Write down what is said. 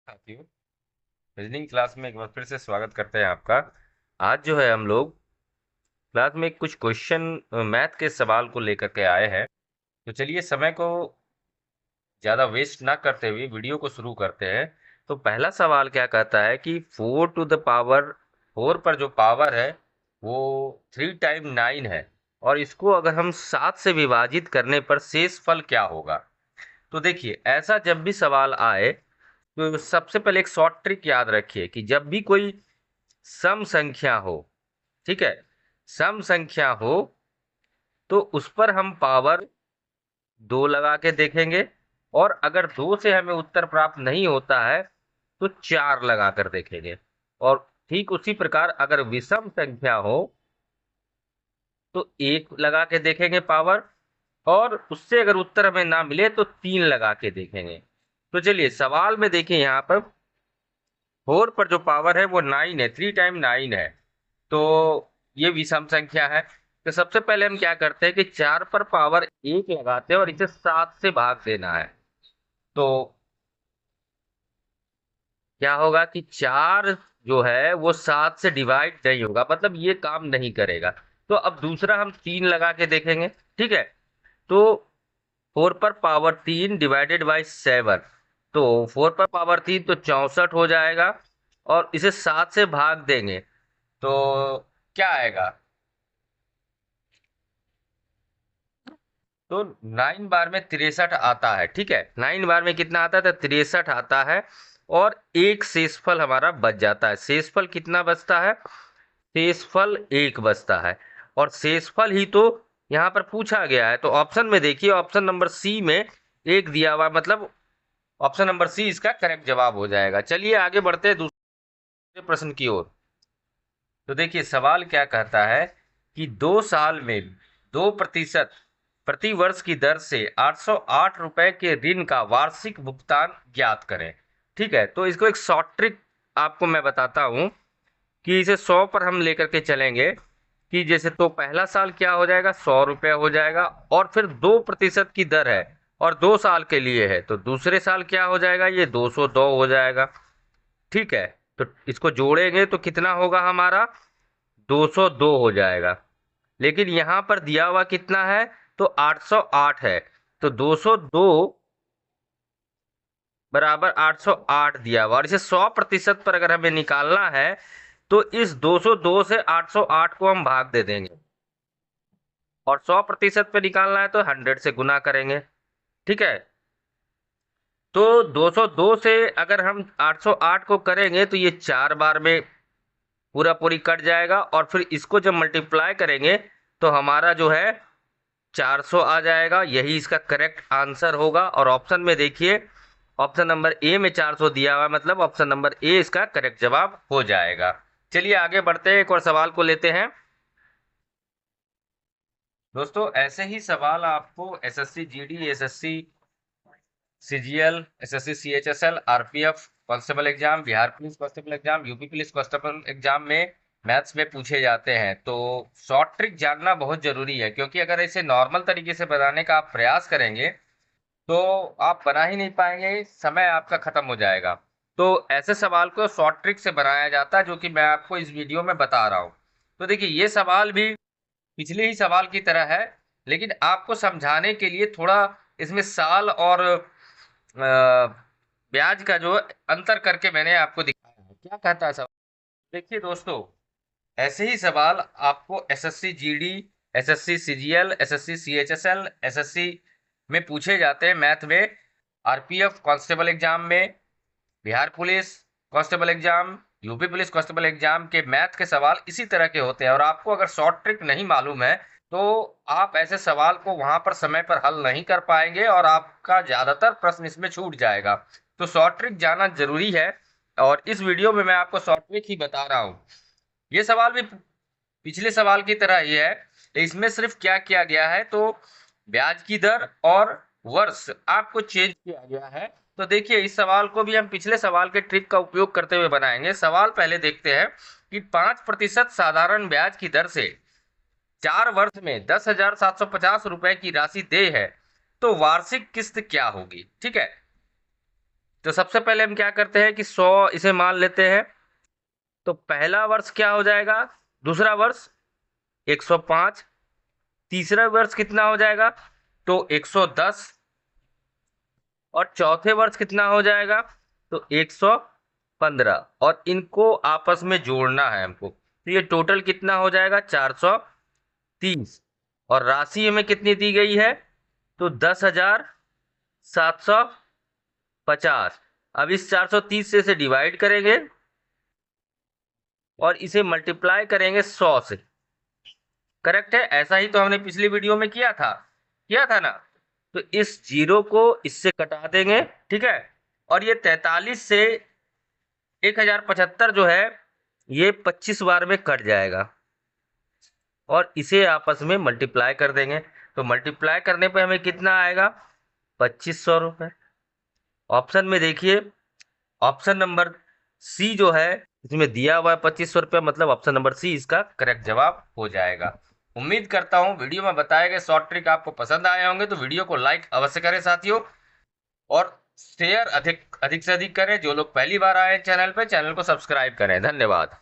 साथियों, reasoning class में एक बार फिर से स्वागत करते हैं आपका। आज जो है हम लोग क्लास में कुछ क्वेश्चन मैथ के सवाल को लेकर के आए हैं। तो चलिए समय को ज़्यादा वेस्ट ना करते हुए वीडियो को शुरू करते हैं। तो पहला सवाल क्या कहता है कि 4 पर जो पावर है वो 3 टाइम 9 है, और इसको अगर हम 7 से विभाजित करने पर शेष फल क्या होगा। तो देखिए, ऐसा जब भी सवाल आए तो सबसे पहले एक शॉर्ट ट्रिक याद रखिए कि जब भी कोई सम संख्या हो, ठीक है, सम संख्या हो तो उस पर हम पावर 2 लगा के देखेंगे, और अगर 2 से हमें उत्तर प्राप्त नहीं होता है तो 4 लगा कर देखेंगे। और ठीक उसी प्रकार अगर विषम संख्या हो तो 1 लगा के देखेंगे पावर, और उससे अगर उत्तर हमें ना मिले तो 3 लगा के देखेंगे। तो चलिए सवाल में देखिए, यहाँ पर 4 पर जो पावर है वो 9 है, 3 टाइम 9 है। तो ये विषम संख्या है। तो सबसे पहले हम क्या करते हैं कि 4 पर पावर 1 लगाते हैं और इसे 7 से भाग देना है। तो क्या होगा कि 4 जो है वो 7 से डिवाइड नहीं होगा, मतलब ये काम नहीं करेगा। तो अब दूसरा हम 3 लगा के देखेंगे, ठीक है। तो 4 पर पावर 3 डिवाइडेड बाई 7, तो 4 पर पावर 3 तो 64 हो जाएगा, और इसे 7 से भाग देंगे तो क्या आएगा। तो 9 बार में 63 आता है, ठीक है, 9 बार में कितना आता है तो 63 आता है। और एक शेषफल हमारा बच जाता है। शेषफल कितना बचता है? शेषफल 1 बचता है। और शेषफल ही तो यहाँ पर पूछा गया है। तो ऑप्शन में देखिए, ऑप्शन नंबर सी में 1 दिया हुआ है, मतलब ऑप्शन नंबर सी इसका करेक्ट जवाब हो जाएगा। चलिए आगे बढ़ते हैं दूसरे प्रश्न की ओर। तो देखिए सवाल क्या कहता है कि 2 साल में 2% प्रति वर्ष की दर से 808 रुपए के ऋण का वार्षिक भुगतान ज्ञात करें। ठीक है, तो इसको एक शॉर्ट ट्रिक आपको मैं बताता हूं कि इसे 100 पर हम लेकर के चलेंगे। कि जैसे तो पहला साल क्या हो जाएगा, 100 रुपया हो जाएगा, और फिर 2% की दर है और 2 साल के लिए है, तो दूसरे साल क्या हो जाएगा, ये 202 हो जाएगा। ठीक है, तो इसको जोड़ेंगे तो कितना होगा हमारा, 202 हो जाएगा। लेकिन यहां पर दिया हुआ कितना है, तो 808 है। तो 202 बराबर 808 दिया हुआ, और इसे 100% पर अगर हमें निकालना है तो इस 202 से 808 को हम भाग दे देंगे, और 100% पे निकालना है तो 100 से गुना करेंगे। ठीक है, तो 202 से अगर हम 808 को करेंगे तो ये 4 बार में पूरा पूरी कट जाएगा, और फिर इसको जब मल्टीप्लाई करेंगे तो हमारा जो है 400 आ जाएगा। यही इसका करेक्ट आंसर होगा। और ऑप्शन में देखिए, ऑप्शन नंबर ए में 400 दिया हुआ है, मतलब ऑप्शन नंबर ए इसका करेक्ट जवाब हो जाएगा। चलिए आगे बढ़ते हैं, एक और सवाल को लेते हैं। दोस्तों, ऐसे ही सवाल आपको SSC GD, SSC CGL, SSC CHSL, RPF constable exam, Bihar police constable exam, UP police constable exam में मैथ्स में पूछे जाते हैं। तो शॉर्ट ट्रिक जानना बहुत जरूरी है, क्योंकि अगर इसे नॉर्मल तरीके से बनाने का आप प्रयास करेंगे तो आप बना ही नहीं पाएंगे, समय आपका खत्म हो जाएगा। तो ऐसे सवाल को शॉर्ट ट्रिक से बनाया जाता है, जो कि मैं आपको इस वीडियो में बता रहा हूँ। तो देखिए, ये सवाल भी पिछले ही सवाल की तरह है, लेकिन आपको समझाने के लिए थोड़ा इसमें साल और ब्याज का जो अंतर करके मैंने आपको दिखाया है। क्या कहता है सवाल? देखिए दोस्तों, ऐसे ही सवाल आपको SSC GD, SSC CGL, SSC CHSL, SSC में पूछे जाते हैं मैथ में। आरपीएफ कांस्टेबल एग्जाम में, Bihar police constable exam, UP police constable exam के मैथ के सवाल इसी तरह के होते हैं। और आपको अगर शॉर्ट ट्रिक नहीं मालूम है तो आप ऐसे सवाल को वहां पर समय पर हल नहीं कर पाएंगे, और आपका ज्यादातर प्रश्न इसमें छूट जाएगा। तो शॉर्ट ट्रिक जानना जरूरी है, और इस वीडियो में मैं आपको शॉर्ट ट्रिक ही बता रहा हूँ। ये सवाल भी पिछले सवाल की तरह ही है। इसमें सिर्फ क्या किया गया है, तो ब्याज की दर और वर्ष आपको चेंज किया गया है। तो देखिए, इस सवाल को भी हम पिछले सवाल के ट्रिक का उपयोग करते हुए बनाएंगे। सवाल पहले देखते हैं कि 5% साधारण ब्याज की दर से 4 वर्ष में 10,750 रुपए की राशि देय है, तो वार्षिक किस्त क्या होगी। ठीक है, तो सबसे पहले हम क्या करते हैं कि 100 इसे मान लेते हैं। तो पहला वर्ष क्या हो जाएगा, दूसरा वर्ष 105, तीसरा वर्ष कितना हो जाएगा, तो 110, और चौथे वर्ष कितना हो जाएगा, तो 115। और इनको आपस में जोड़ना है हमको, तो ये टोटल कितना हो जाएगा, 430। और राशि हमें कितनी दी गई है, तो 10,750। अब इस 430 से इसे डिवाइड करेंगे और इसे मल्टीप्लाई करेंगे 100 से। करेक्ट है, ऐसा ही तो हमने पिछली वीडियो में किया था ना। तो इस जीरो को इससे कटा देंगे, ठीक है। और ये 43 से 1075 जो है, ये 25 बार में कट जाएगा और इसे आपस में मल्टीप्लाई कर देंगे। तो मल्टीप्लाई करने पे हमें कितना आएगा, 2500 रुपये। ऑप्शन में देखिए, ऑप्शन नंबर सी जो है, इसमें दिया हुआ है 2500 रुपया, मतलब ऑप्शन नंबर सी इसका करेक्ट जवाब हो जाएगा। उम्मीद करता हूँ वीडियो में बताए गए शॉर्ट ट्रिक आपको पसंद आए होंगे, तो वीडियो को लाइक अवश्य करें साथियों, और शेयर अधिक अधिक से अधिक करें। जो लोग पहली बार आए हैं चैनल पे, चैनल को सब्सक्राइब करें। धन्यवाद।